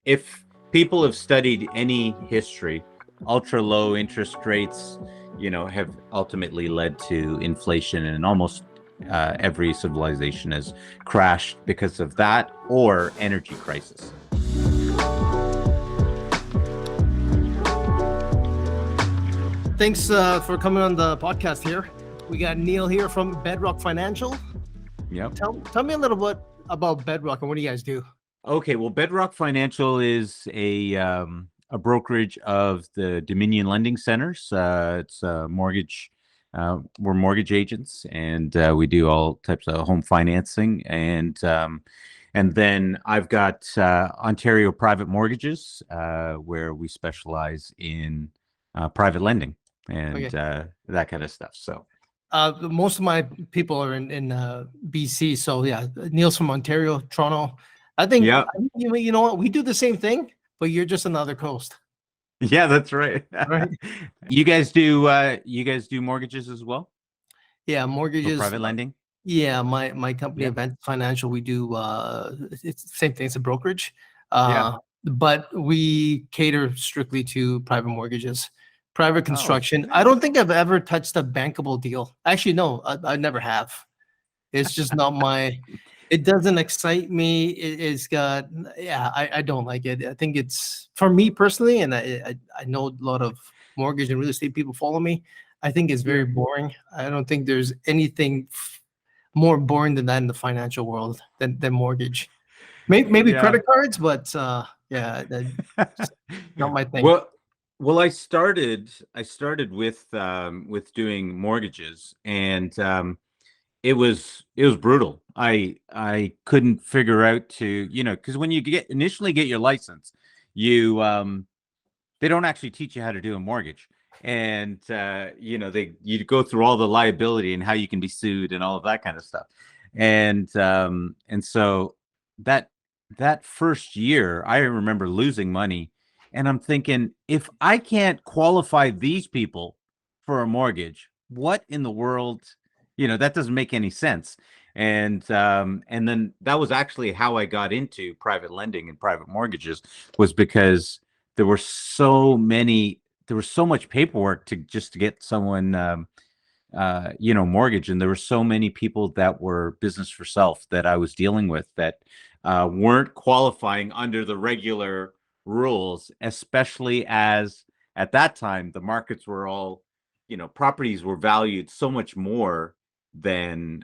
if people have studied any history, ultra low interest rates, have ultimately led to inflation, and almost every civilization has crashed because of that or energy crisis. Thanks for coming on the podcast here. We got Neil here from Bedrock Financial. Yep. Tell me a little bit about Bedrock and what do you guys do? Okay, well, Bedrock Financial is a brokerage of the Dominion Lending Centers. It's a mortgage. We're mortgage agents, and we do all types of home financing. And then I've got Ontario Private Mortgages, where we specialize in private lending and that kind of stuff. So. Most of my people are in BC, so yeah, Neil's from Ontario, Toronto. I think you know what, we do the same thing, but you're just on the other coast. Yeah, that's right. Right. You guys do mortgages as well? Yeah, mortgages, or private lending. Yeah, my company, Event Financial, we do it's the same thing. It's a brokerage, but we cater strictly to private mortgages. Private construction. Nice. I don't think I've ever touched a bankable deal. Actually, no, I never have. It's just not my. It doesn't excite me. It's got. Yeah, I don't like it. I think it's for me personally, and I know a lot of mortgage and real estate people follow me. I think it's very boring. I don't think there's anything more boring than that in the financial world than mortgage. Maybe credit cards, but that's not my thing. Well, I started with doing mortgages, and it was brutal. I couldn't figure out because when you initially get your license, you they don't actually teach you how to do a mortgage, and you go through all the liability and how you can be sued and all of that kind of stuff, and so that first year I remember losing money. And I'm thinking, if I can't qualify these people for a mortgage, what in the world, that doesn't make any sense. And then that was actually how I got into private lending and private mortgages, was because there was so much paperwork to get someone, mortgage. And there were so many people that were business for self that I was dealing with that weren't qualifying under the regular rules, especially as at that time the markets were all, properties were valued so much more than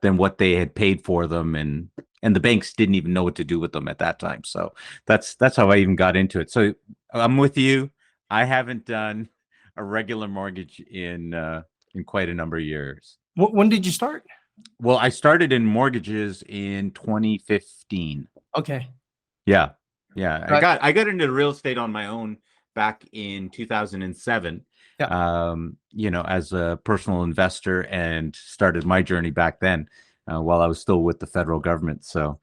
what they had paid for them, and the banks didn't even know what to do with them at that time. So that's how I even got into it. So I'm with you. I haven't done a regular mortgage in quite a number of years. When did you start? Well, I started in mortgages in 2015. Okay. Yeah. I got into real estate on my own back in 2007. As a personal investor, and started my journey back then while I was still with the federal government. So,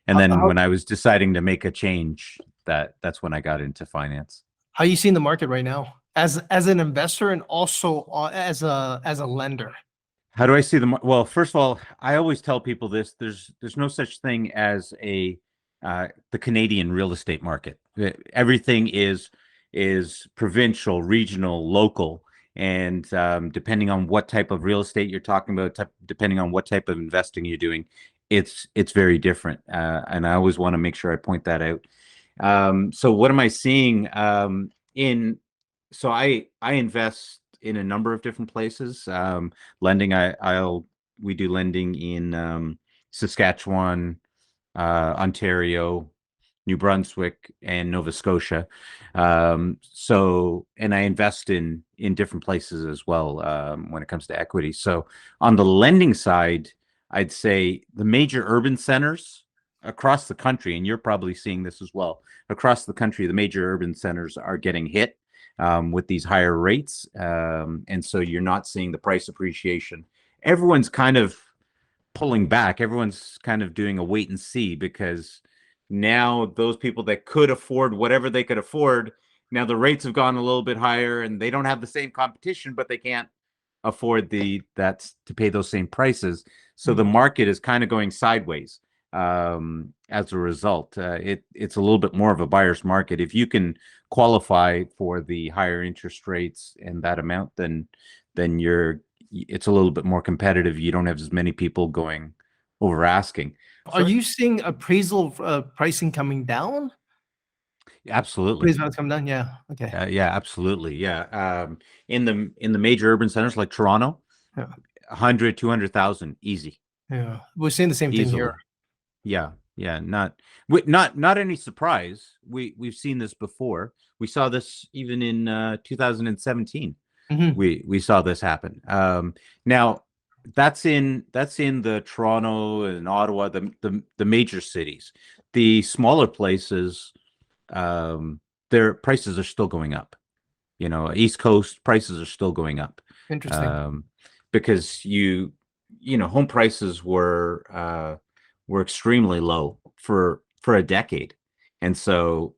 and then when I was deciding to make a change, that's when I got into finance. How are you seeing the market right now as an investor and also as a lender? How do I see well, first of all, I always tell people this: there's no such thing as the Canadian real estate market. Everything is provincial, regional, local, and depending on what type of real estate you're talking about, depending on what type of investing you're doing, it's very different. And I always want to make sure I point that out. So what am I seeing? So I invest in a number of different places. Lending, we do lending in Saskatchewan, Ontario, New Brunswick, and Nova Scotia. And I invest in different places as well when it comes to equity. So on the lending side, I'd say the major urban centers across the country, and you're probably seeing this as well, across the country, the major urban centers are getting hit with these higher rates. And so you're not seeing the price appreciation. Everyone's kind of pulling back. Everyone's kind of doing a wait and see, because now those people that could afford whatever they could afford, now the rates have gone a little bit higher and they don't have the same competition, but they can't afford to pay those same prices. So the market is kind of going sideways. as a result. It's a little bit more of a buyer's market. If you can qualify for the higher interest rates and that amount, then it's a little bit more competitive. You don't have as many people going over asking. Are So you seeing appraisal pricing coming down? absolutely. Appraisal coming down? Yeah. Okay. Yeah, absolutely. Yeah. In the major urban centers like Toronto, Yeah. 100, 200,000, easy, Yeah. We're seeing the same thing here. easily. Yeah, yeah, not any surprise. We've seen this before. We saw this even in 2017. Hmm. We saw this happen. Now that's in the Toronto and Ottawa, the major cities. The smaller places, um, their prices are still going up. East Coast prices are still going up, Interesting. um, because home prices were extremely low for a decade, and so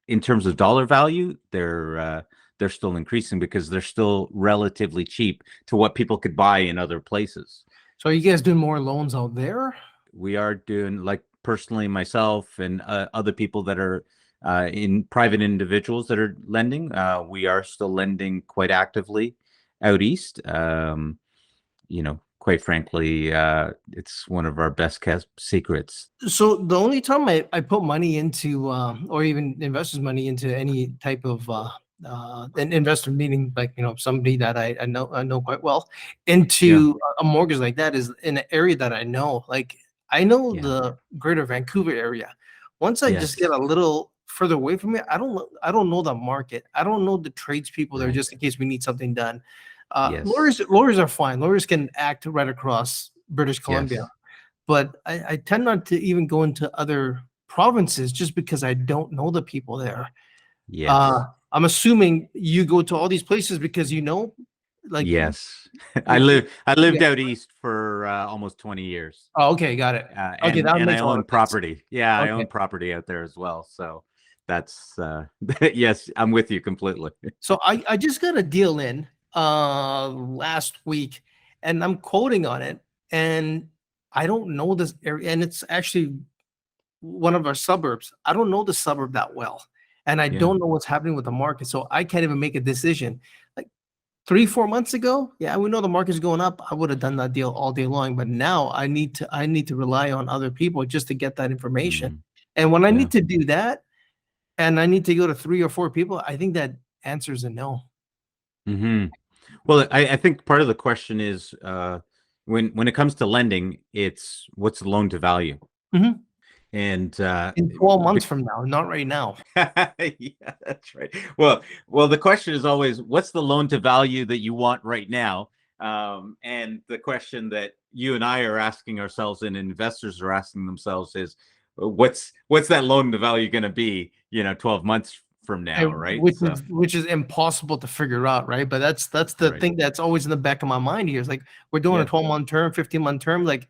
in terms of dollar value, they're still increasing because they're still relatively cheap to what people could buy in other places. So are you guys doing more loans out there? We are doing, like, personally, myself and other people that are in private individuals that are lending. We are still lending quite actively out east. Quite frankly, it's one of our best kept secrets. So the only time I put money into or even investors money into any type of an investor, meaning like somebody that I know quite well, Yeah, into a mortgage like that is in an area that I know. Like I know yeah, the greater Vancouver area. Once I just get yes, a little further away from it, I don't know the market. I don't know the tradespeople there right, just in case we need something done. yes, Lawyers are fine. Lawyers can act right across British Columbia, yes, but I tend not to even go into other provinces just because I don't know the people there. Uh, yes. I'm assuming you go to all these places because like, Yes. I w- w- live I yeah. lived out east for almost 20 years. Oh, okay, got it. Okay, And that and I makes a lot own of sense. property. Yeah, I Okay, own property out there as well. So that's yes, I'm with you completely. so I just got a deal in last week, and I'm quoting on it, and I don't know this area, and it's actually one of our suburbs. I don't know the suburb that well, and I Yeah. don't know what's happening with the market, so I can't even make a decision. Like 3, 4 months ago, yeah, we know the market's going up. I would have done that deal all day long, but now I need to rely on other people just to get that information. Mhm. And when I Yeah. need to do that, and I need to go to 3 or 4 people, I think that answers a no. Hmm. Well, I think part of the question is, when it comes to lending, it's what's the loan to value, Mhm. and In 12 months from now, not right now. yeah, that's right. Well, the question is always, what's the loan to value that you want right now? And the question that you and I are asking ourselves, and investors are asking themselves, is, what's that loan to value going to be, 12 months from now, And right? which So, is which is impossible to figure out, right? But that's the right. thing that's always in the back of my mind here. Is like we're doing a Yeah. 12-month term, 15-month term. Like,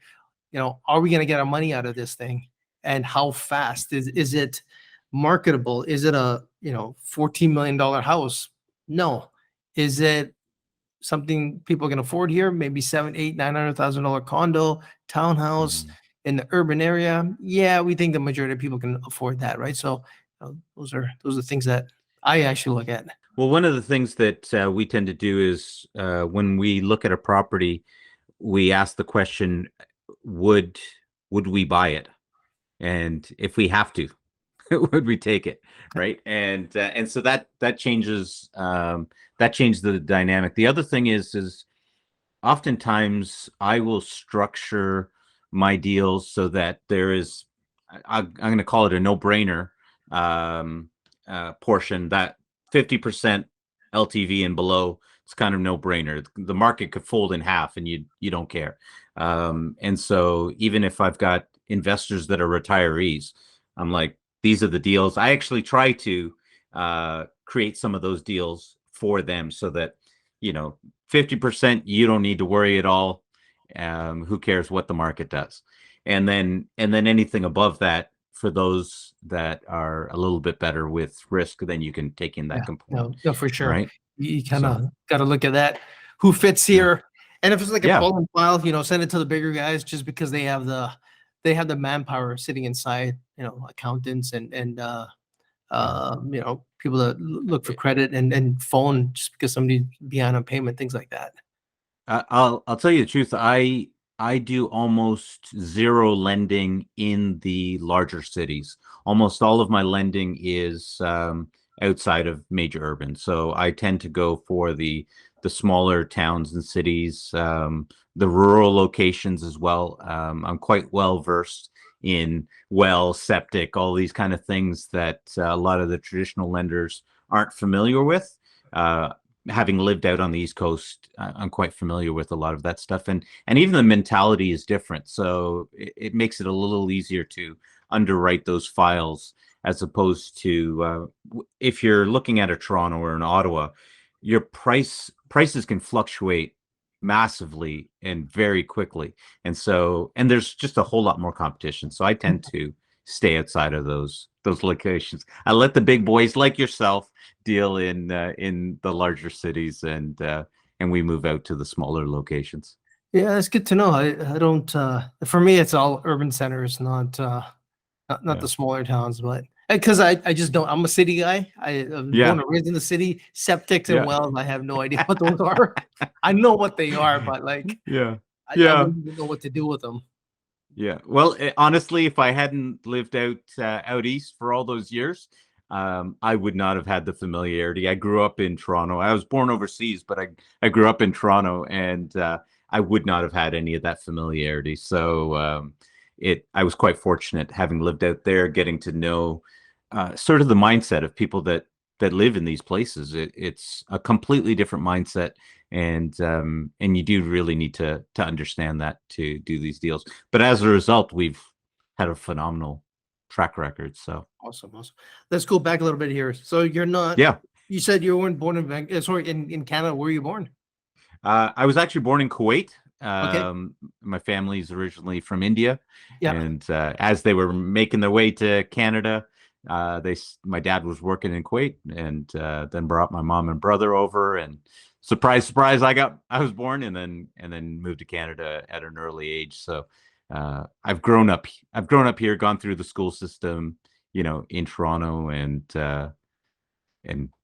are we gonna get our money out of this thing? And how fast is it marketable? Is it a $14 million house? No. Is it something people can afford here? Maybe seven, eight, $900,000 condo, townhouse Mhm. in the urban area. Yeah, we think the majority of people can afford that, right? So those are things that I actually look at. Well, one of the things that we tend to do is, when we look at a property, we ask the question, would would we buy it? And if we have to, would we take it, right? And so that changes the dynamic. The other thing is oftentimes I will structure my deals so that there is, I'm going to call it a no-brainer, um, portion, that 50% LTV and below. It's kind of no-brainer. The market could fold in half, and you don't care. And so even if I've got investors that are retirees, I'm like, these are the deals. I actually try to create some of those deals for them so that, you know 50%, you don't need to worry at all. Who cares what the market does? And then anything above that, for those that are a little bit better with risk, then you can take in Yeah, that component, no, no, for sure. right? You kind So of got to look at that. Who fits yeah, here? And if it's like a yeah, problem file, send it to the bigger guys just because they have they have the manpower sitting inside, accountants Yeah. people that look for Eh, credit and phone just because somebody's behind on payment, things like that. I'll tell you the truth. I do almost zero lending in the larger cities. Almost all of my lending is outside of major urban. So I tend to go for the smaller towns and cities, the rural locations as well. I'm quite well versed in well, septic, all these kind of things that a lot of the traditional lenders aren't familiar with. Uh, Having lived out on the East Coast, I'm quite familiar with a lot of that stuff, and even the mentality is different. So it makes it a little easier to underwrite those files as opposed to if you're looking at a Toronto or an Ottawa, your prices can fluctuate massively and very quickly, and there's just a whole lot more competition. So I tend to stay outside of those locations. I let the big boys like yourself deal in the larger cities, and we move out to the smaller locations. Yeah, that's good to know. I don't for me it's all urban centers, not Yeah. the smaller towns, but because I just don't, I'm a city guy. I was born Yeah. and raised in the city. Septics and Yeah. wells, I have no idea what those are. I know what they are, but like Yeah. I Yeah. wouldn't even know what to do with them. Yeah. Well, honestly, if I hadn't lived out east for all those years, I would not have had the familiarity. I grew up in Toronto. I was born overseas, but I grew up in Toronto, and I would not have had any of that familiarity. So it I was quite fortunate having lived out there, getting to know sort of the mindset of people that live in these places. It's a completely different mindset, and you do really need to understand that to do these deals. But as a result, we've had a phenomenal track record. So Awesome, awesome. Let's go back a little bit here. So you're not, yeah, you said you weren't born in sorry, in Canada. Where were you born? I was actually born in Kuwait. Okay. My family's originally from India, Yeah. and as they were making their way to Canada, my dad was working in Kuwait, and then brought my mom and brother over, and surprise, surprise, I was born, and then moved to Canada at an early age. So I've grown up here, gone through the school system, in Toronto, and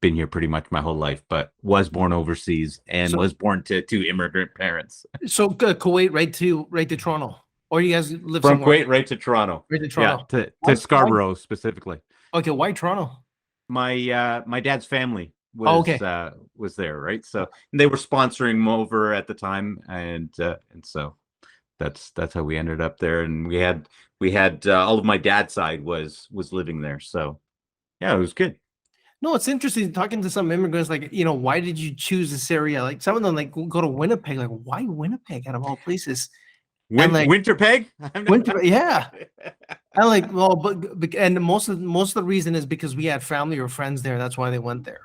been here pretty much my whole life, but was born overseas and So was born to two immigrant parents. Kuwait right to Toronto, or you guys live From somewhere? Kuwait right to Toronto. Right to Yeah, Toronto. to Why? Scarborough specifically. Okay, why Toronto? My dad's family Oh, okay. was there, right? So they were sponsoring him over at the time, and so that's how we ended up there. And we had all of my dad's side was living there. So yeah, it was good. No, it's interesting talking to some immigrants. Like, why did you choose this area? Like, some of them like go to Winnipeg. Like, why Winnipeg out of all places? And like, Winter Peg? Winter, yeah. And like, well, and most of the reason is because we had family or friends there. That's why they went there.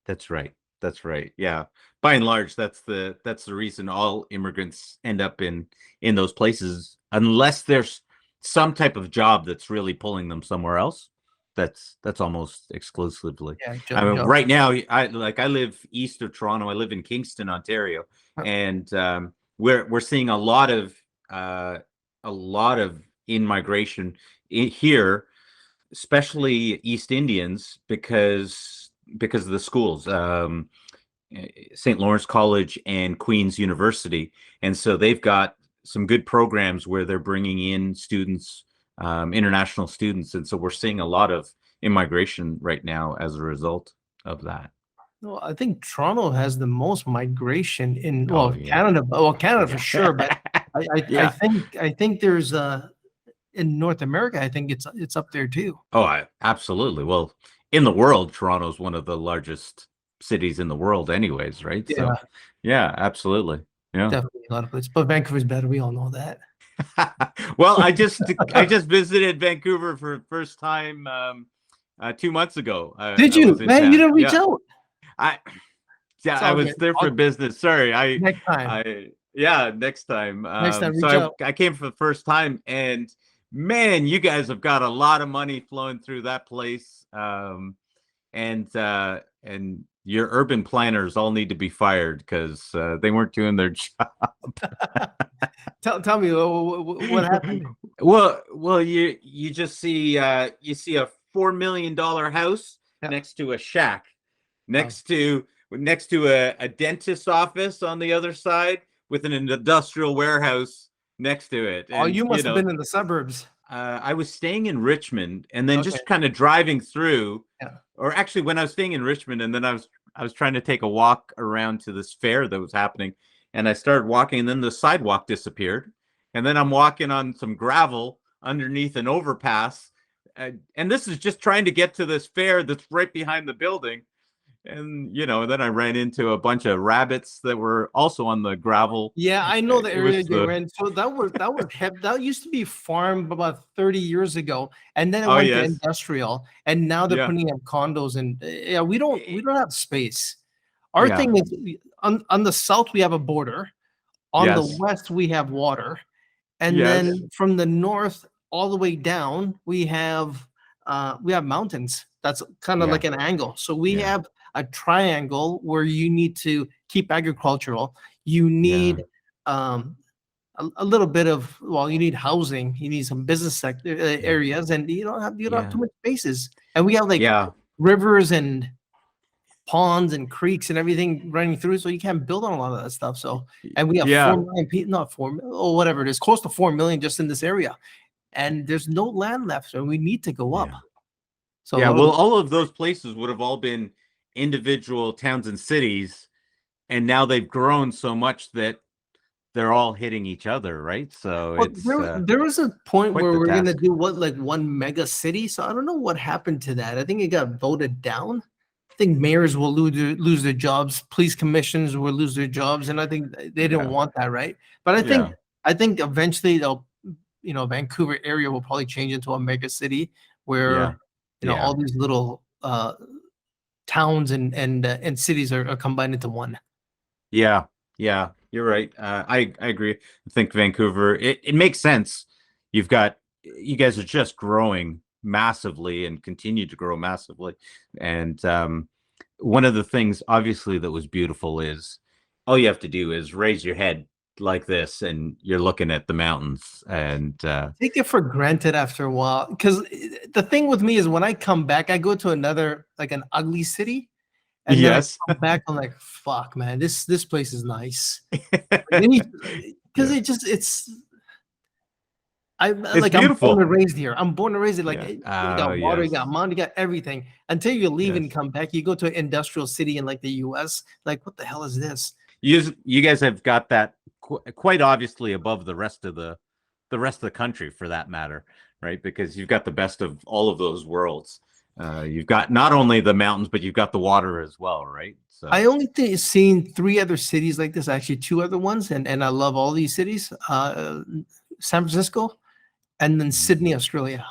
That's right. That's right. Yeah. By and large, that's the reason all immigrants end up in those places, unless there's some type of job that's really pulling them somewhere else. That's almost exclusively. Yeah, I mean, Joe. right now, I live east of Toronto. I live in Kingston, Ontario, and we're seeing a lot of in-migration here, especially East Indians, because of the schools, St. Lawrence College and Queen's University, and so they've got some good programs where they're bringing in students, international students, and so we're seeing a lot of immigration right now as a result of that. No, I think Toronto has the most migration in, Oh well, yeah, Canada. Well, Canada for yeah, sure, but I yeah. think there's in North America. I think it's up there too. Oh, absolutely. Well, in the world, Toronto's one of the largest cities in the world, anyways, right? Yeah, So, yeah, absolutely. Yeah. definitely a lot of places. But Vancouver's better. We all know that. Well, I just visited Vancouver for the first time 2 months ago. Did I you, was in man? You town. didn't reach Yeah, out. I yeah, It's I all was good. there for business. Sorry, Next time. yeah, next time. Next time, So reach out. I came for the first time, and man, you guys have got a lot of money flowing through that place. And your urban planners all need to be fired because they weren't doing their job. Tell me what happened. Well, you just see you see a $4 million house Yeah. next to a shack, Oh. next to a dentist's office on the other side with an industrial warehouse next to it, Oh, and you must have been in the suburbs. I was staying in Richmond and then Okay. just kind of driving through, Yeah. or actually when I was staying in Richmond and then I was trying to take a walk around to this fair that was happening, and I started walking and then the sidewalk disappeared, and then I'm walking on some gravel underneath an overpass, and this is just trying to get to this fair that's right behind the building, and then I ran into a bunch of rabbits that were also on the gravel. Yeah, I know the It area was you're the in. So that used to be farm about 30 years ago, and then it Oh went to yes, industrial, and now they're yeah, putting up condos, and yeah, we Eh, don't have space. Our yeah, thing is on the south we have a border, on the yes, west we have water, and yes, then from the north all the way down we have mountains. That's kind of yeah, like an angle. So we yeah, have a triangle where you need to keep agricultural. You yeah, need um, a little bit of, well, you need housing, you need some business sector yeah, areas, and you don't have yeah, too much spaces. And we have like yeah, rivers and ponds and creeks and everything running through, so you can't build on a lot of that stuff. So, and we have yeah, 4 million people, not 4 million, or whatever it is, close to 4 million just in this area, and there's no land left, and we need to go up. yeah. So a Yeah, lot of well, all of those places would have all been individual towns and cities, and now they've grown so much that they're all hitting each other, right? So well, it's there was a point quite where the we're gonna task. do what, like one mega city. So I don't know what happened to that. I think it got voted down. I think mayors will lose their jobs, police commissions will lose their jobs, and I think they didn't Yeah, want that, right? But yeah, I think eventually they'll, Vancouver area will probably change into a mega city yeah, where yeah, all these little towns and cities are combined into one. yeah, yeah. You're right. I agree. I think Vancouver, it makes sense. You guys are just growing massively and continue to grow massively. And one of the things obviously that was beautiful is all you have to do is raise your head like this and you're looking at the mountains and Take it for granted after a while, because the thing with me is when I come back, I go to another, like an ugly city, and then I yes. come back, I'm like, fuck, man, this place is nice. Then you, because Yeah. It's I'm born beautiful. and raised here. I'm born and raised here. Like, Yeah. you Oh, got water, you got yes. mountain, you got everything. Until you leave and Yes. come back, you go to an industrial city in like the US. Like, what the hell is this? You guys have got that quite obviously above the rest of the country for that matter, right? Because you've got the best of all of those worlds. You've got not only the mountains, but you've got the water as well, right? So I only seen three other cities like this, actually two other ones, and I love all these cities. San Francisco and then mhm. Sydney, Australia.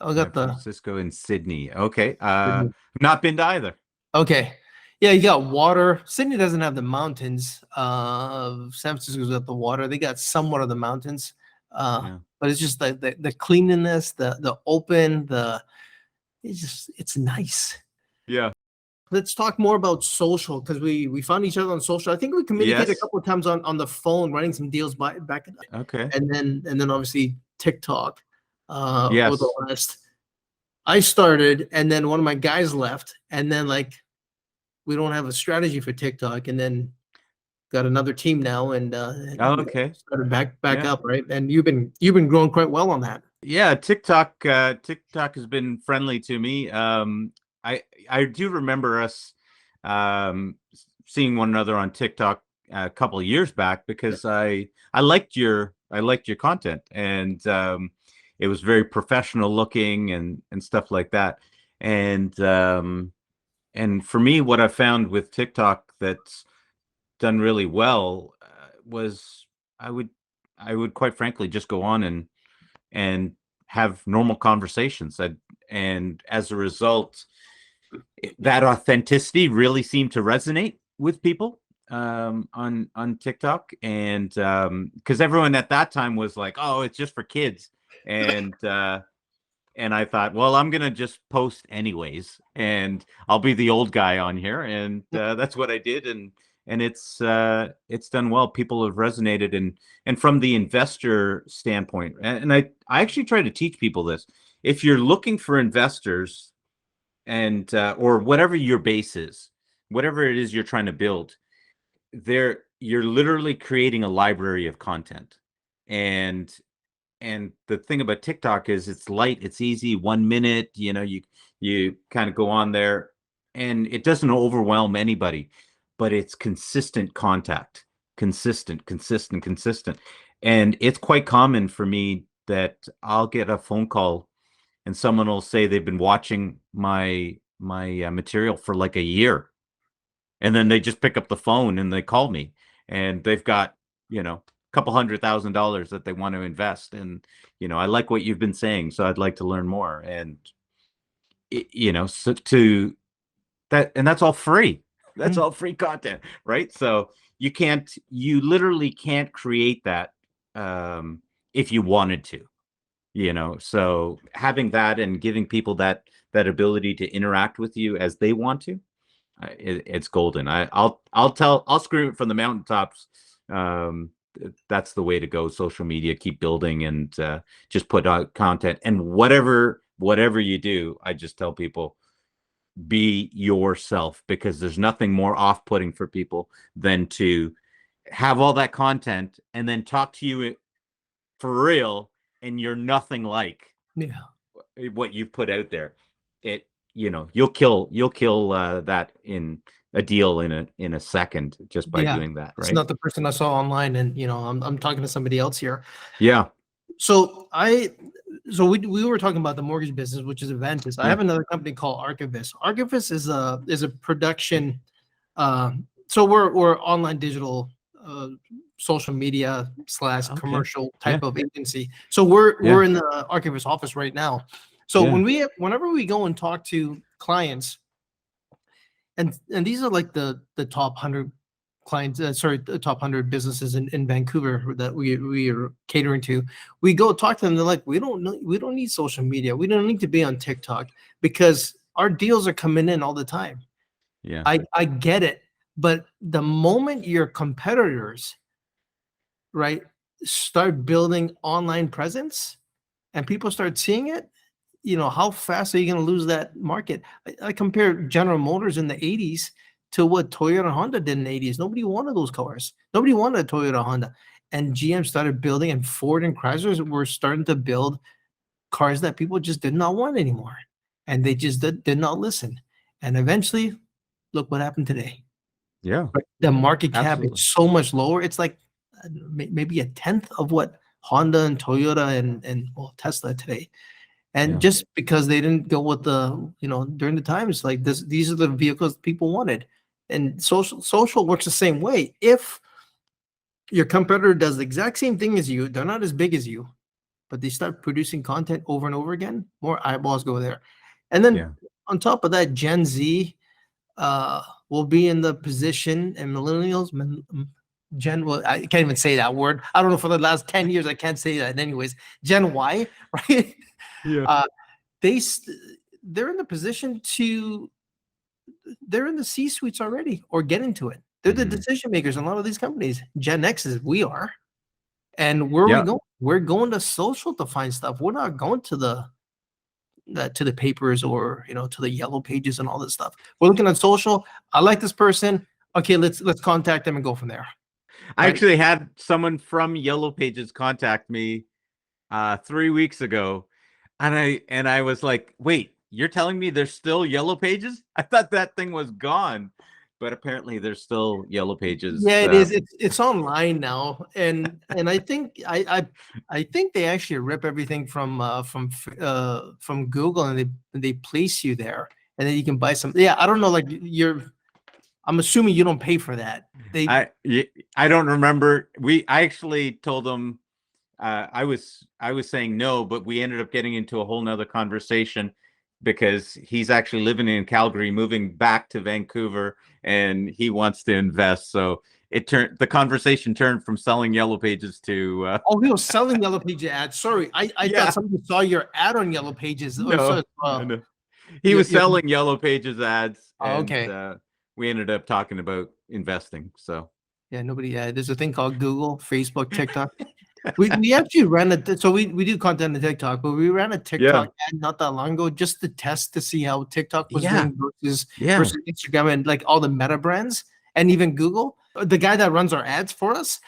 I San got the Francisco and Sydney. Okay. Sydney. Not been to either. Okay. Yeah, you got water. Sydney doesn't have the mountains. San Francisco's got the water. They got somewhat of the mountains. Yeah. But it's just the cleanliness, the open, it's nice. Yeah. Let's talk more about social, because we found each other on social. I think we communicated a Yes. couple of times on the phone, running some deals back, Okay. and then obviously TikTok over the Yes. last. I started, and then one of my guys left, and then like we don't have a strategy for TikTok, and then got another team now, and Oh, we okay. started back Yeah. up, right? And you've been growing quite well on that. Yeah, TikTok has been friendly to me. I do remember us seeing one another on TikTok a couple of years back because I liked your content, and it was very professional looking and stuff like that. And for me, what I found with TikTok that's done really well was I would I would quite frankly just go on and have normal conversations. And as a result, that authenticity really seemed to resonate with people on TikTok, and because everyone at that time was like, "Oh, it's just for kids," and And I thought, well, I'm gonna just post anyways, and I'll be the old guy on here, and that's what I did, and it's done well. People have resonated, and from the investor standpoint, and I actually try to teach people this. If you're looking for investors, and or whatever your base is, whatever it is you're trying to build, there you're literally creating a library of content, and the thing about TikTok is it's light, it's easy, 1 minute, you kind of go on there, and it doesn't overwhelm anybody, but it's consistent contact, consistent. And it's quite common for me that I'll get a phone call and someone will say they've been watching my material for like a year, and then they just pick up the phone and they call me, and they've got a couple $100,000 that they want to invest, and I like what you've been saying, so I'd like to learn more. And so to that, and that's all free. That's all free content, right? So you literally can't create that if you wanted to, so having that and giving people that ability to interact with you as they want to, it's golden. I'll scream it from the mountaintops. That's the way to go. Social media, keep building, and just put out content. And whatever you do, I just tell people, be yourself, because there's nothing more off-putting for people than to have all that content and then talk to you for real, and you're nothing like what you've put out there. You'll kill that in a deal in a second just by doing that, right? It's not the person I saw online, and I'm talking to somebody else here. Yeah. So we were talking about the mortgage business, which is Aventus. I have another company called Archivist. Archivist is a production. So we're online digital social media / commercial type of agency. So we're in the Archivist office right now. So whenever we go and talk to clients, and these are like the top 100 clients, the top 100 businesses in Vancouver that we are catering to. We go talk to them. They're like, we don't need social media. We don't need to be on TikTok because our deals are coming in all the time. Yeah, I get it, but the moment your competitors, right, start building online presence and people start seeing it, how fast are you going to lose that market? I compare General Motors in the 80s to what Toyota and Honda did in the 80s. Nobody wanted those cars. Nobody wanted a Toyota Honda. And GM started building, and Ford and Chrysler were starting to build cars that people just did not want anymore. And they just did not listen. And eventually, look what happened today. Yeah. The market cap Absolutely. is so much lower. It's like maybe a tenth of what Honda and Toyota and Tesla today. And just because they didn't go with during the times like this, these are the vehicles people wanted. And social works the same way. If your competitor does the exact same thing as you, they're not as big as you, but they start producing content over and over again, more eyeballs go there. And then on top of that, Gen Z will be in the position, and millennials, I can't even say that word. I don't know, for the last 10 years, I can't say that anyways. Gen Y, right? Yeah. They're in the position they're in the C-suites already, or get into it. They're the decision makers in a lot of these companies. Gen X's, we are. And where are we going? We're going to social to find stuff. We're not going to the papers or to the yellow pages and all this stuff. We're looking at social. I like this person. Okay, let's contact them and go from there. I actually had someone from Yellow Pages contact me 3 weeks ago, and I was like, wait, you're telling me there's still Yellow Pages? I thought that thing was gone, but apparently there's still Yellow Pages. Yeah, it is. It's online now, and I think I think they actually rip everything from Google, and they place you there, and then you can buy some. Yeah, I don't know. Like I'm assuming you don't pay for that. I don't remember. I actually told them I was saying no, but we ended up getting into a whole nother conversation because he's actually living in Calgary, moving back to Vancouver, and he wants to invest. So the conversation turned from selling Yellow Pages to Oh, he was selling Yellow Pages ads. Sorry, I thought yeah, somebody saw your ad on Yellow Pages. Or no, so, no. He you, was you, selling Yellow Pages ads, oh, and okay. we ended up talking about investing. So Yeah, nobody. Yeah, there's a thing called Google, Facebook, TikTok. We actually ran so we do content on TikTok, but we ran a yeah, TikTok ad not that long ago just to test to see how TikTok was yeah, doing versus yeah, Instagram and like all the meta brands and even Google. The guy that runs our ads for us,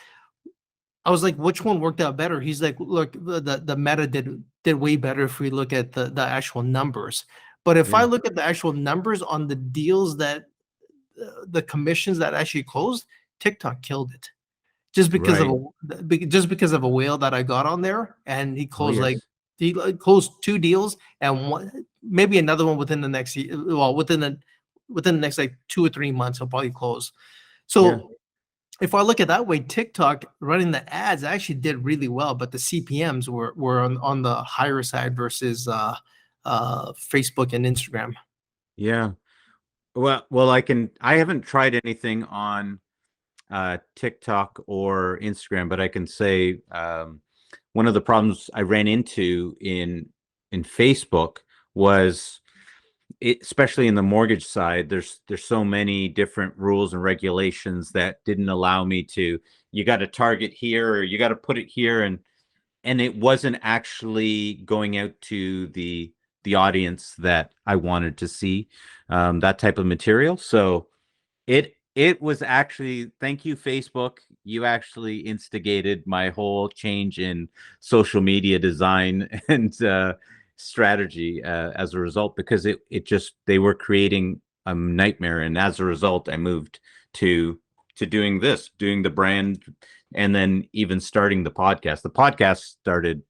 I was like, which one worked out better? He's like, look, the meta did way better if we look at the actual numbers. But if I yeah, look at the actual numbers on the deals that the commissions that actually closed, TikTok killed it right. just because of a whale that I got on there, and Oh yes, he closed two deals and one maybe another one within the next well within the next like 2 or 3 months he'll probably close. yeah, So if I look at that way, TikTok running the ads actually did really well, but the CPMS were on the higher side versus Facebook and Instagram. yeah. Well, I haven't tried anything on TikTok or Instagram, but I can say one of the problems I ran into in Facebook was especially in the mortgage side. There's so many different rules and regulations that didn't allow me to. You got to target here, or you got to put it here, and it wasn't actually going out to the audience that I wanted to see that type of material. So it was actually, thank you, Facebook. You actually instigated my whole change in social media design and strategy as a result, because it just, they were creating a nightmare, and as a result, I moved to doing this, doing the brand, and then even starting the podcast. The podcast started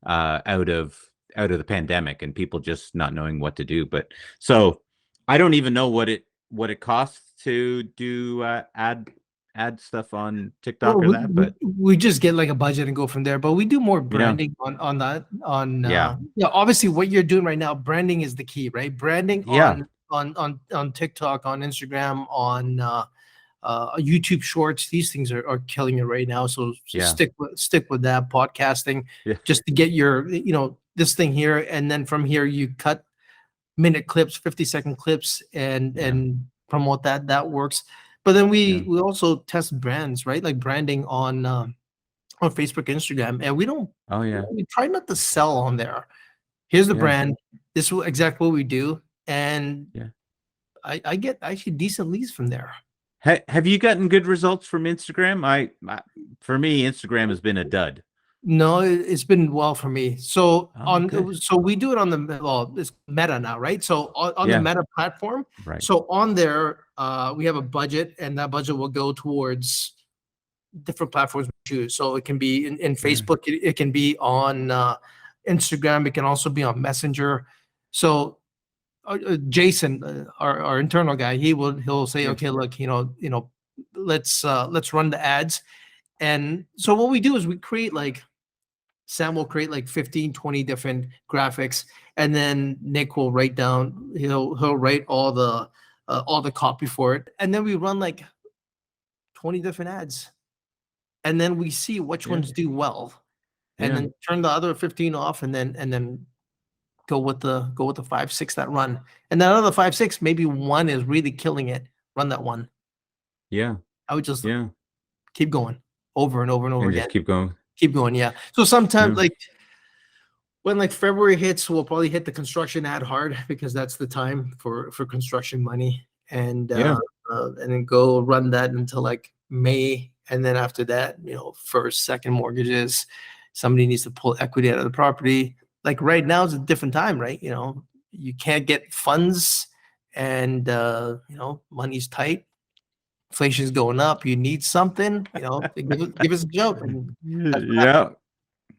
out of the pandemic and people just not knowing what to do. But so I don't even know what it costs to do ad stuff on Well, TikTok or that, but we just get like a budget and go from there. But we do more yeah, branding on that on yeah, yeah. Obviously, what you're doing right now, branding is the key, right? Branding yeah, on TikTok, on Instagram, on YouTube Shorts. These things are killing it right now. So yeah, stick with that podcasting, yeah, just to get your this thing here, and then from here you cut minute clips, 50-second clips, yeah, and promote that. That works. But then yeah. we also test brands, right? Like branding on Facebook, Instagram, and Oh yeah, we try not to sell on there. Here's the yeah, brand. This is exactly what we do, and yeah. I get actually decent leads from there. Have you gotten good results from Instagram? For me, Instagram has been a dud. No, it's been well for me. So Oh, good. so we do it on the well, it's Meta now, right? So on the Yeah, Meta platform. right. So on there, we have a budget, and that budget will go towards different platforms we choose. So it can be in Yeah, Facebook, it can be on Instagram, it can also be on Messenger. So Jason, our internal guy, he'll say, yeah, okay, look, let's run the ads. And so what we do is we create like Sam will create like 15, 20 different graphics, and then Nick will write down, he'll write all the copy for it. And then we run like 20 different ads. And then we see which yeah, ones do well. And yeah, then turn the other 15 off, and then go with the 5, 6 that run. And then another 5, 6, maybe one is really killing it. Run that one. yeah, I would just yeah, keep going over and over and over and again. just keep going. Keep going. Yeah. So sometimes Yeah, like when like February hits, we'll probably hit the construction ad hard because that's the time for construction money, yeah, and then go run that until like May, and then after that, first, second mortgages, somebody needs to pull equity out of the property. Like right now is a different time, right? You can't get funds, and money's tight. Inflation's going up. You need something, give us a joke, and that's what happened. yeah,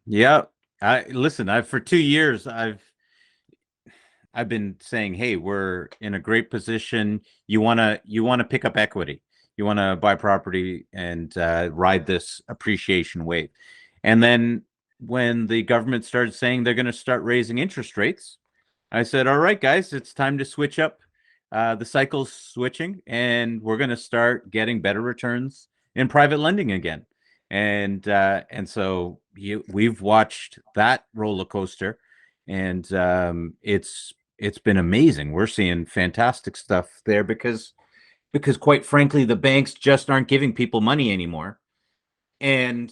yeah. I listen. I For 2 years, I've been saying, hey, we're in a great position. You wanna pick up equity. You want to buy property and ride this appreciation wave. And then when the government started saying they're going to start raising interest rates, I said, all right, guys, it's time to switch up. The cycle's switching, and we're going to start getting better returns in private lending again. And so we've watched that roller coaster, and it's been amazing. We're seeing fantastic stuff there because quite frankly, the banks just aren't giving people money anymore. And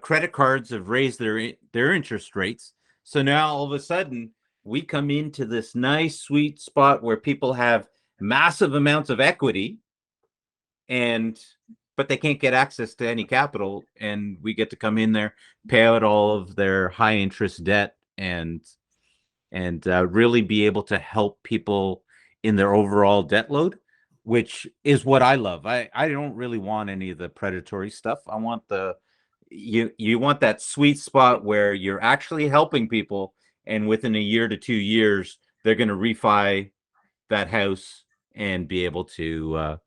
credit cards have raised their interest rates. So now all of a sudden we come into this nice sweet spot where people have massive amounts of equity, and but they can't get access to any capital, and we get to come in there, pay out all of their high interest debt, and really be able to help people in their overall debt load, which is what I love. I don't really want any of the predatory stuff. I want you want that sweet spot where you're actually helping people, and within a year to 2 years, they're going to refi that house and be able to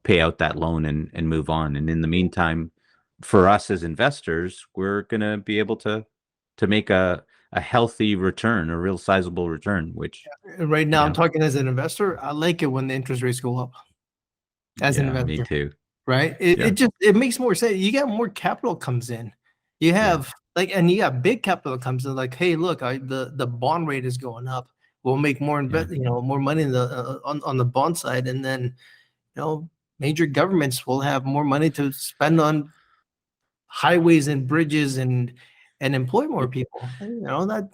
pay out that loan and move on. And in the meantime, for us as investors, we're going to be able to make a healthy return, a real sizable return, which Right now, I'm yeah, talking as an investor. I like it when the interest rates go up as an yeah, me investor, too. right? It, Yeah, it just it makes more sense. You got more capital comes in. You yeah, have like, and you got big capital comes in. Like, hey, look, the bond rate is going up. We'll make more yeah, more money in the on the bond side, and then major governments will have more money to spend on highways and bridges and employ more people. That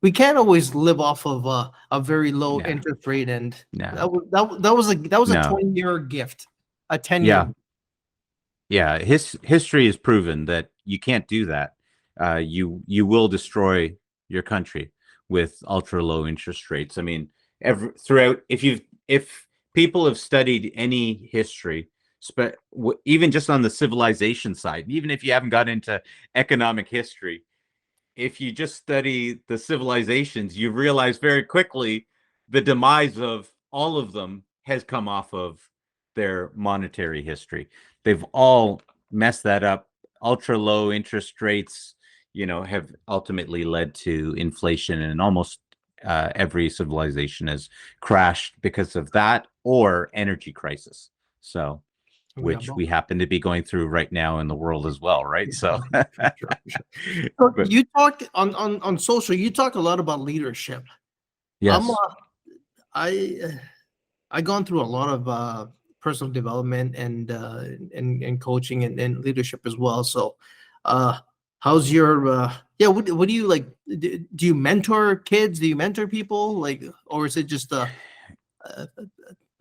we can't always live off of a very low yeah, interest rate, and no, that was a no, 20-year gift, a 10-year. yeah, yeah. History has proven that you can't do that. You will destroy your country with ultra low interest rates. I mean, throughout, if people have studied any history, even just on the civilization side, even if you haven't got into economic history, if you just study the civilizations, you realize very quickly the demise of all of them has come off of their monetary history. They've all messed that up. Ultra low interest rates, have ultimately led to inflation, and almost every civilization has crashed because of that or energy crisis. So, We got which both. we happen to be going through right now in the world as well, right? Yeah, So, for sure, for sure. So but you talk on social. You talk a lot about leadership. I'm yes. I I gone through a lot of personal development and coaching and leadership as well. So, uh, how's your yeah? What do you like? Do you mentor kids? Do you mentor people? Like, or is it just a,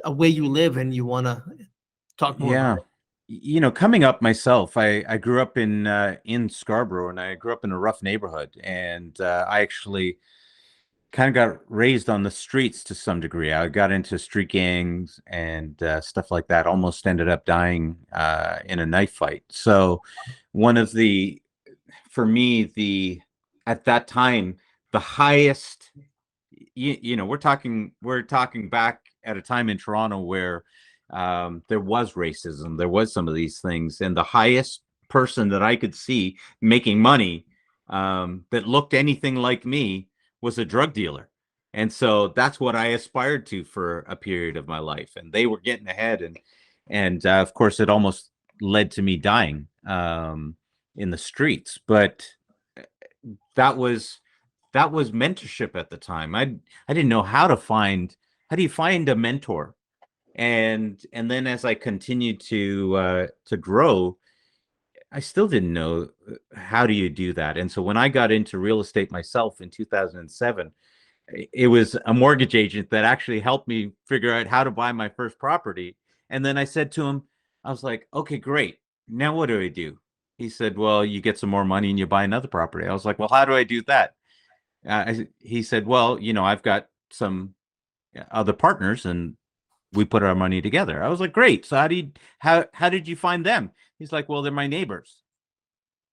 a way you live and you want to talk more about Yeah. Coming up myself, I grew up in Scarborough, and I grew up in a rough neighborhood, and I actually kind of got raised on the streets to some degree. I got into street gangs and stuff like that. Almost ended up dying in a knife fight. So one of the for me, the at that time, the highest, we're talking back at a time in Toronto where there was racism, there was some of these things, and the highest person that I could see making money, that looked anything like me, was a drug dealer. And so that's what I aspired to for a period of my life. And they were getting ahead, and of course, it almost led to me dying in the streets. But that was that was mentorship at the time. I didn't know how do you find a mentor. And then as I continued to grow, I still didn't know how do you do that. And so when I got into real estate myself in 2007, it was a mortgage agent that actually helped me figure out how to buy my first property. And then I said to him, I was like, okay, great. Now what do I do? He said, well, you get some more money and you buy another property. I was like, well, how do I do that? He said, well, I've got some other partners, and we put our money together. I was like, great. So how did you find them? He's like, well, they're my neighbors.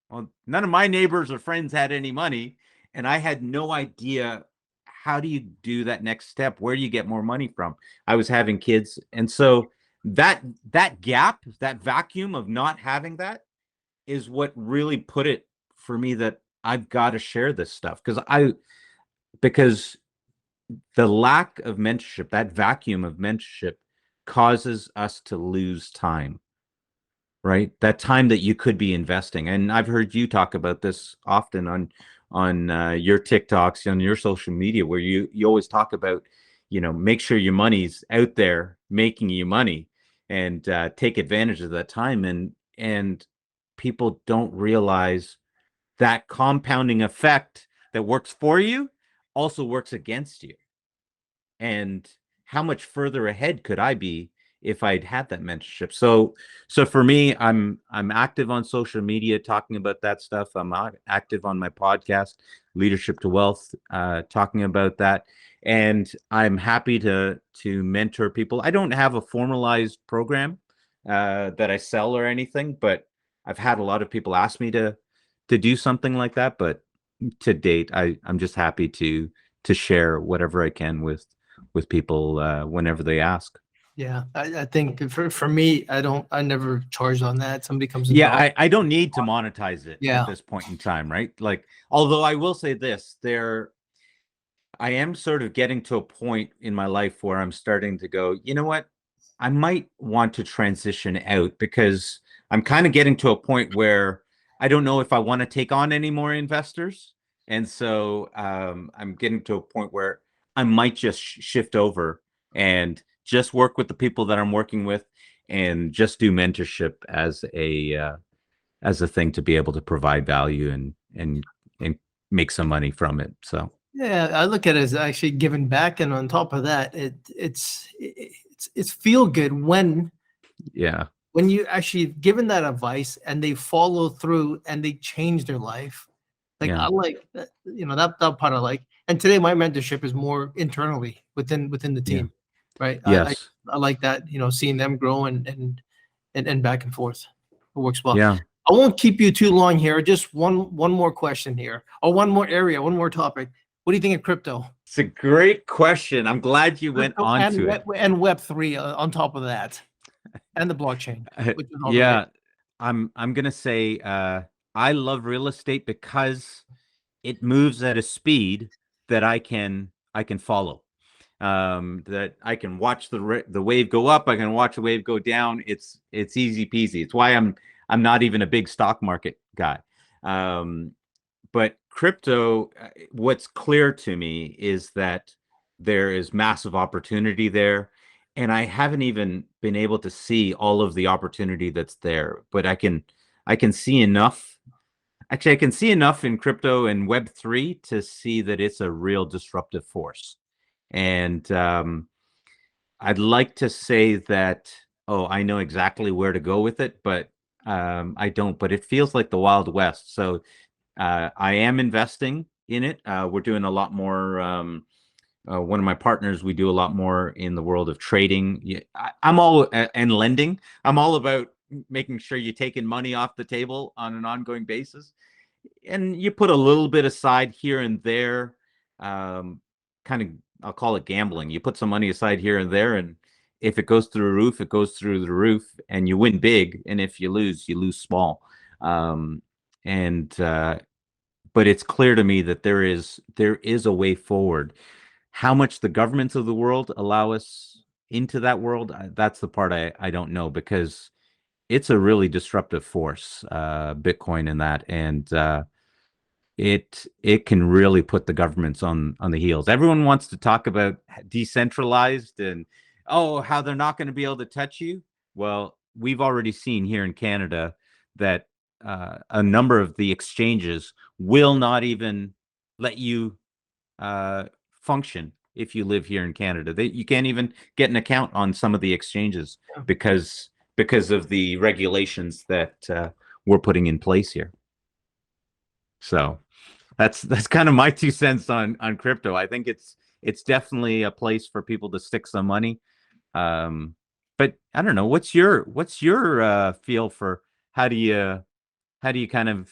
Well, none of my neighbors or friends had any money, and I had no idea how do you do that next step? Where do you get more money from? I was having kids, and so that gap, that vacuum of not having that, is what really put it for me that I've got to share this stuff, because the lack of mentorship, that vacuum of mentorship, causes us to lose time. right? That time that you could be investing. And I've heard you talk about this often on your TikToks, on your social media, where you always talk about, make sure your money's out there making you money, and take advantage of that time. And people don't realize that compounding effect that works for you also works against you. And how much further ahead could I be if I'd had that mentorship? So for me, I'm active on social media talking about that stuff. I'm active on my podcast, Leadership to Wealth, talking about that. And I'm happy to mentor people. I don't have a formalized program that I sell or anything, but I've had a lot of people ask me to do something like that. But to date, I'm just happy to share whatever I can with people whenever they ask. Yeah, I think for me, I never charged on that. Somebody comes and Yeah, talks. I don't need to monetize it at Yeah, this point in time, right? Like, although I will say this, I am sort of getting to a point in my life where I'm starting to go, you know what? I might want to transition out, because I'm kind of getting to a point where I don't know if I want to take on any more investors. And so I'm getting to a point where I might just shift over and just work with the people that I'm working with, and just do mentorship as a thing to be able to provide value and make some money from it. So yeah. I look at it as actually giving back, and on top of that, it's feel good yeah, when you actually given that advice and they follow through and they change their life. Like yeah, I like that, that part I like. And today my mentorship is more internally within the yeah, team, right? yes, I like that, seeing them grow and back and forth. It works well. yeah. I won't keep you too long here. Just one more question here, or one more area, one more topic. What do you think of crypto? It's a great question. I'm glad you went Crypto on and to it. Web3 on top of that, and the blockchain, which is all related. Yeah, I'm gonna say I love real estate because it moves at a speed that I can follow. That I can watch the wave go up, I can watch the wave go down. It's easy peasy. It's why I'm not even a big stock market guy. Um, but crypto, what's clear to me is that there is massive opportunity there. And I haven't even been able to see all of the opportunity that's there, but I can see enough. Actually, I can see enough in crypto and Web3 to see that it's a real disruptive force. And I'd like to say that, oh, I know exactly where to go with it, but I don't. But it feels like the Wild West. So I am investing in it. We're doing a lot more. One of my partners, we do a lot more in the world of trading. Yeah, I'm all and lending. I'm all about making sure you're taking money off the table on an ongoing basis, and you put a little bit aside here and there. Kind of, I'll call it gambling. You put some money aside here and there, and if it goes through the roof, it goes through the roof, and you win big. And if you lose small. And But it's clear to me that there is a way forward. How much the governments of the world allow us into that world, that's the part I don't know, because it's a really disruptive force, Bitcoin and that, and it can really put the governments on the heels. Everyone wants to talk about decentralized and, oh, how they're not going to be able to touch you. Well, we've already seen here in Canada that a number of the exchanges will not even let you uh, function if you live here in Canada. You can't even get an account on some of the exchanges because of the regulations that we're putting in place here. So that's kind of my 2 cents on crypto. I think it's definitely a place for people to stick some money. Um, but I don't know. What's your feel for how do you how do you kind of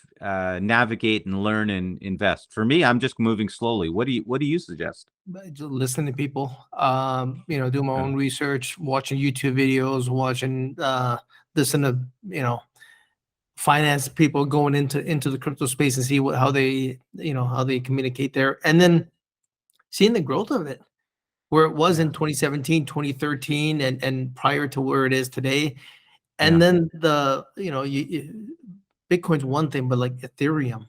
navigate and learn and invest? For me, I'm just moving slowly. What do you suggest? But just listen to people, do my Uh, own research, watching YouTube videos, watching, listen to, finance people going into the crypto space and see how they, how they communicate there. And then seeing the growth of it, where it was yeah, in 2017, 2013, and prior to where it is today. And then Bitcoin's one thing, but like Ethereum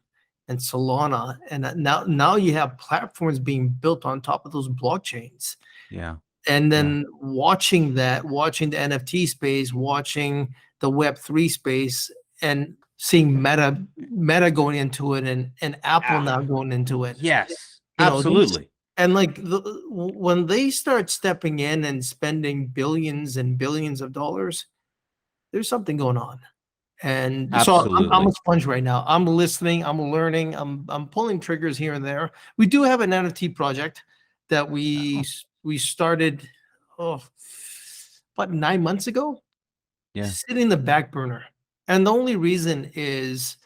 and Solana, and now you have platforms being built on top of those blockchains. Yeah. And then watching the NFT space, watching the Web3 space, and seeing Meta going into it, and Apple now going into it. Yes, You know, absolutely. and like when they start stepping in and spending billions and billions of dollars, there's something going on. And so I'm a Absolutely. sponge right now. I'm listening, I'm learning, I'm pulling triggers here and there. We do have an NFT project that we started about 9 months ago, Yeah. sitting in the back burner. And the only reason is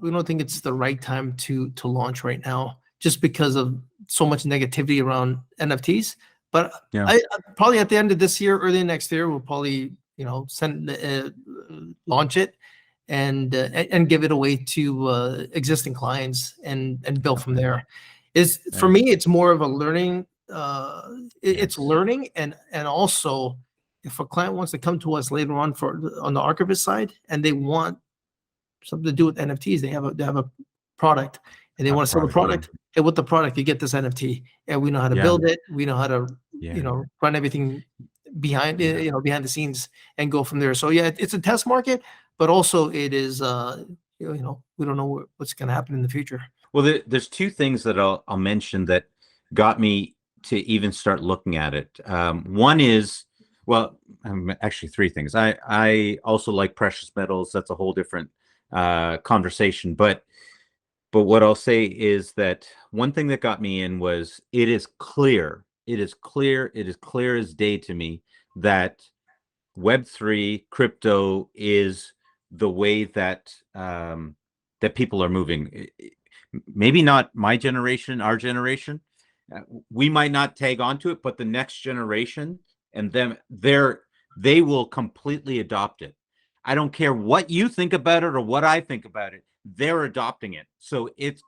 we don't think it's the right time to launch right now, just because of so much negativity around NFTs. But Yeah. I probably at the end of this year, early next year, we'll probably launch it and give it away to existing clients and build from there. For me, it's more of a learning. It's learning, and also if a client wants to come to us later on on the archivist side and they want something to do with NFTs, they have a product and they want to sell the product. And with the product, you get this NFT, and we know how to build it. We know how to run everything behind behind the scenes and go from there. So it's a test market, but also it is we don't know what's going to happen in the future. Well, there's two things that I'll mention that got me to even start looking at it. One is, well, actually three things. I also like precious metals. That's a whole different conversation. But what I'll say is that one thing that got me in was it is clear as day to me that Web3 crypto is the way that that people are moving. Maybe not my generation, our generation. We might not tag onto it, but the next generation and they will completely adopt it. I don't care what you think about it or what I think about it. They're adopting it. So it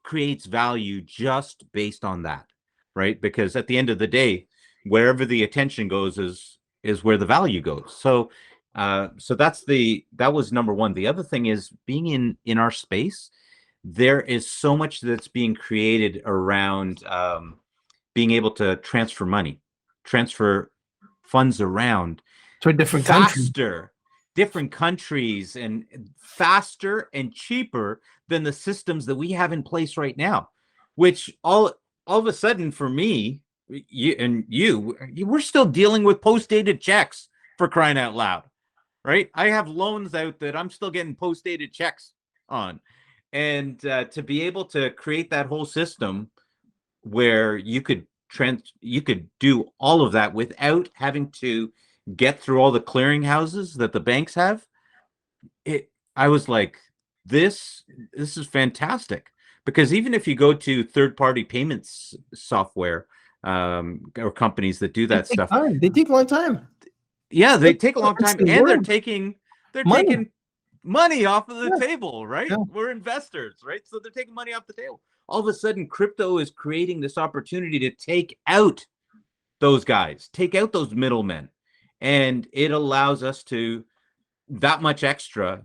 creates value just based on that, right? Because at the end of the day, wherever the attention goes is where the value goes. So that was number one. The other thing is being in our space, there is so much that's being created around being able to transfer funds around to a different faster, different countries, and faster and cheaper than the systems that we have in place right now, which all of a sudden for me, we're still dealing with post-dated checks, for crying out loud, right? I have loans out that I'm still getting post-dated checks on. And to be able to create that whole system where you could do all of that without having to get through all the clearinghouses that the banks have, I was like, this is fantastic. Because even if you go to third-party payments software or companies that do that stuff, they take a long time. Yeah, they take a long time, and they're taking money off of the table, right? We're investors, right? So they're taking money off the table. All of a sudden, crypto is creating this opportunity to take out those guys, take out those middlemen, and it allows us to that much extra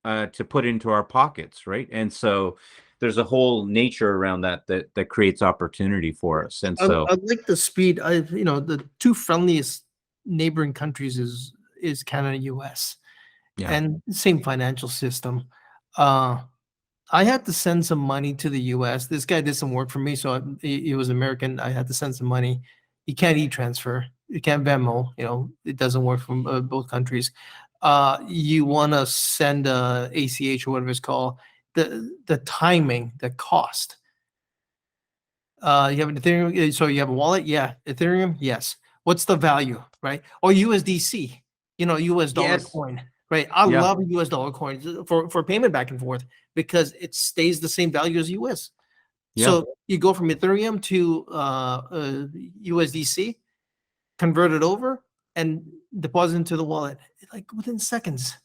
to put into our pockets, right? And so there's a whole nature around that creates opportunity for us. And so I like the speed. The two friendliest neighboring countries is Canada and US. Yeah. And same financial system. I had to send some money to the US. This guy did some work for me, so he was American. I had to send some money. You can't e-transfer. You can't Venmo. It doesn't work from both countries. You want to send ACH or whatever it's called. The timing, the cost. You have an Ethereum, so you have a wallet. Yeah, Ethereum. Yes. What's the value, right? Or USDC. US dollar coin. Right. I love US dollar coins for payment back and forth because it stays the same value as US. So you go from Ethereum to USDC, convert it over, and deposit into the wallet like within seconds.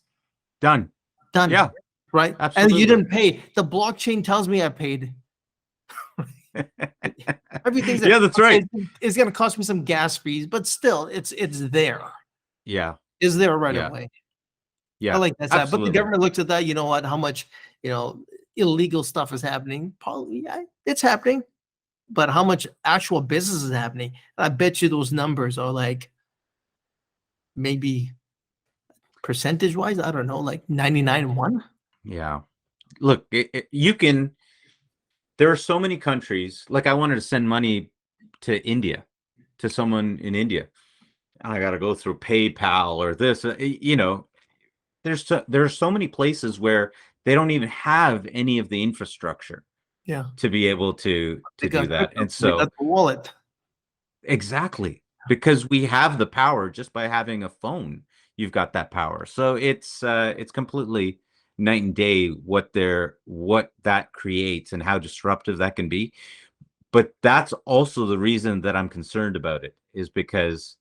Done. Yeah. Right. Absolutely. And you didn't pay. The blockchain tells me I paid. Everything's that's right. It's going to cost me some gas fees, but still, it's there. Yeah. Is there a right of Yeah. way? I Yeah. like that side. But the Absolutely. government looks at that, you know what, how much, illegal stuff is happening. Probably, yeah, it's happening. But how much actual business is happening? I bet you those numbers are like maybe percentage wise, I don't know, like 99-1. Yeah. Look, you can. There are so many countries. Like I wanted to send money to India, to someone in India. I got to go through PayPal or this. There's so many places where they don't even have any of the infrastructure Yeah. to be able to They do got that. crypto. And They got so the wallet. exactly, because we have the power just by having a phone. You've got that power. So it's completely night and day what that creates and how disruptive that can be. But that's also the reason that I'm concerned about it, is because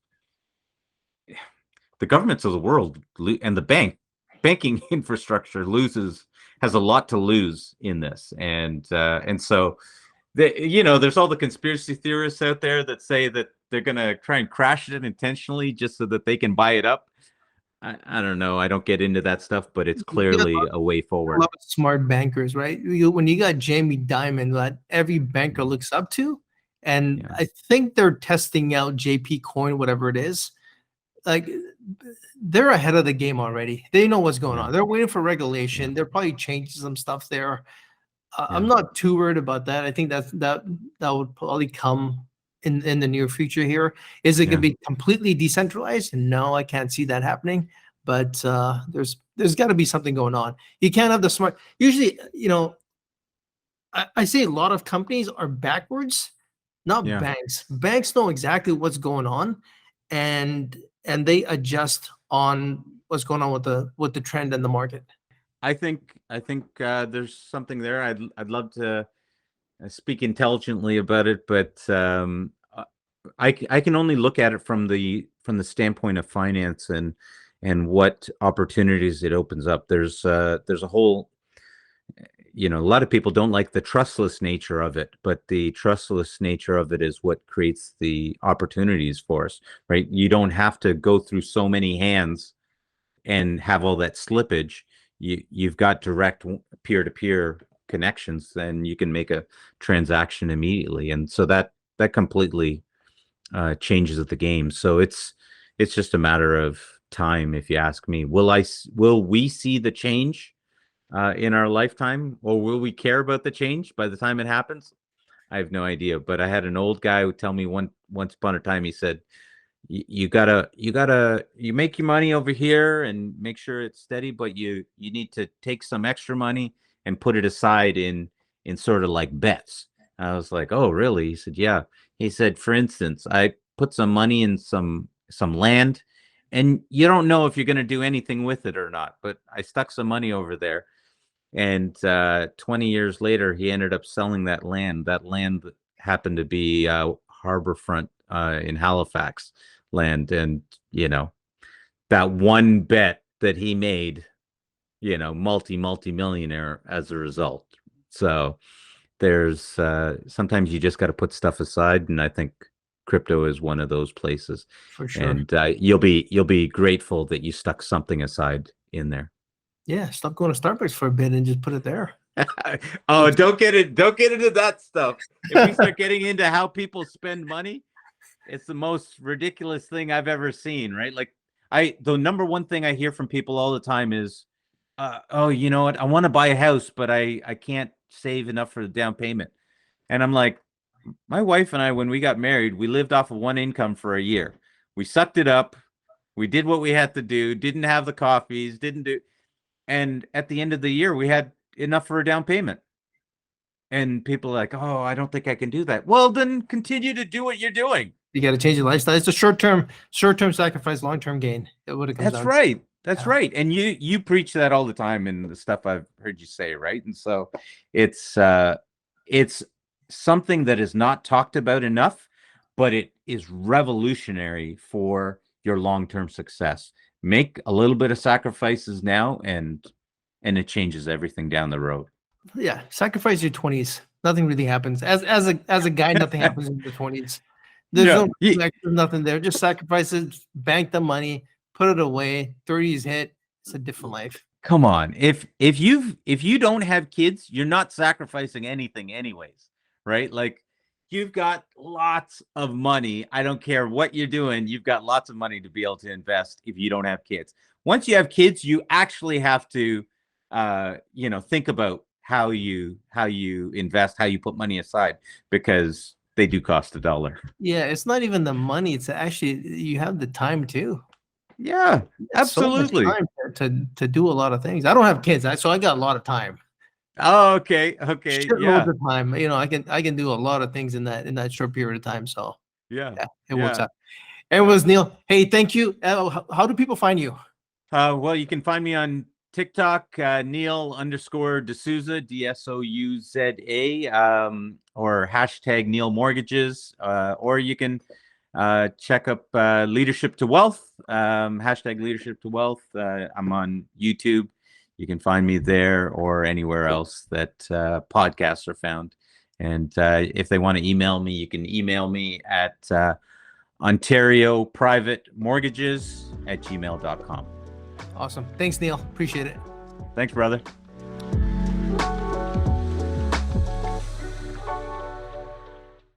the governments of the world and the banking infrastructure has a lot to lose in this, and so there's all the conspiracy theorists out there that say that they're gonna try and crash it intentionally just so that they can buy it up. I don't know. I don't get into that stuff, but it's You got clearly a way a forward. lot of smart bankers, right? When you got Jamie Dimon that every banker looks up to, and Yeah, I think they're testing out JP Coin, whatever it is. Like they're ahead of the game already. They know what's going yeah, on. They're waiting for yeah, regulation. They're probably changing some stuff there. I'm yeah, not too worried about that. I think that would probably come in the near future here. Is it going yeah, to be completely decentralized? No, I can't see that happening. But there's got to be something going on. You can't have the smart. Usually, I say a lot of companies are backwards, not yeah. banks. Banks know exactly what's going on, and they adjust on what's going on with the trend in the market. I think there's something there. I'd love to speak intelligently about it, but I can only look at it from the standpoint of finance and what opportunities it opens up. There's a whole, a lot of people don't like the trustless nature of it, but the trustless nature of it is what creates the opportunities for us, right? You don't have to go through so many hands and have all that slippage. You've got direct peer-to-peer connections, then you can make a transaction immediately, and so that completely changes the game. So it's just a matter of time, if you ask me. Will we see the change in our lifetime, or will we care about the change by the time it happens? I have no idea. But I had an old guy who tell me once upon a time, he said, you make your money over here and make sure it's steady, but you need to take some extra money and put it aside in sort of like bets. I was like, oh really? He said, yeah. He said, for instance, I put some money in some land, and you don't know if you're going to do anything with it or not, but I stuck some money over there, and 20 years later he ended up selling that land happened to be harborfront in Halifax land, and you know that one bet that he made, multi millionaire as a result. So there's sometimes you just got to put stuff aside, and I think crypto is one of those places, For sure. and you'll be grateful that you stuck something aside in there. Yeah, stop going to Starbucks for a bit and just put it there. Oh, don't get into that stuff. If we start getting into how people spend money, it's the most ridiculous thing I've ever seen, right? Like the number one thing I hear from people all the time is, oh, you know what? I want to buy a house, but I can't save enough for the down payment. And I'm like, my wife and I, when we got married, we lived off of one income for a year. We sucked it up. We did what we had to do, didn't have the coffees, didn't do, and at the end of the year, we had enough for a down payment. And people are like, oh, I don't think I can do that. Well, then continue to do what you're doing. You got to change your lifestyle. It's a short term sacrifice, long term gain. That's what it comes That's down to. right. That's Yeah. right. And you preach that all the time in the stuff I've heard you say, right? And so it's something that is not talked about enough, but it is revolutionary for your long-term success. Make a little bit of sacrifices now, and it changes everything down the road. Yeah, sacrifice your 20s. Nothing really happens. As a guy, nothing happens in the 20s. There's Yeah. no extra, nothing there. Just sacrifice it, bank the money, put it away. 30s hit. It's a different life. Come on. If you don't have kids, you're not sacrificing anything anyways, right? Like you've got lots of money. I don't care what you're doing, you've got lots of money to be able to invest if you don't have kids. Once you have kids, you actually have to think about how you invest, how you put money aside, because they do cost $1. Yeah, it's not even the money. It's actually you have the time too. Yeah, So much absolutely. time to do a lot of things. I don't have kids, so I got a lot of time. Oh, okay. Shitloads of time. I can do a lot of things in that short period of time. So Yeah. yeah, it works out. Anyways, Neil, hey, thank you. How do people find you? Well, you can find me on TikTok, Neil_D'Souza, DSOUZA, or hashtag Neil Mortgages, or you can check up Leadership to Wealth, hashtag Leadership to Wealth. I'm on YouTube. You can find me there or anywhere else that podcasts are found. And if they want to email me, you can email me at OntarioPrivateMortgages@gmail.com. Awesome. Thanks, Neil. Appreciate it. Thanks, brother.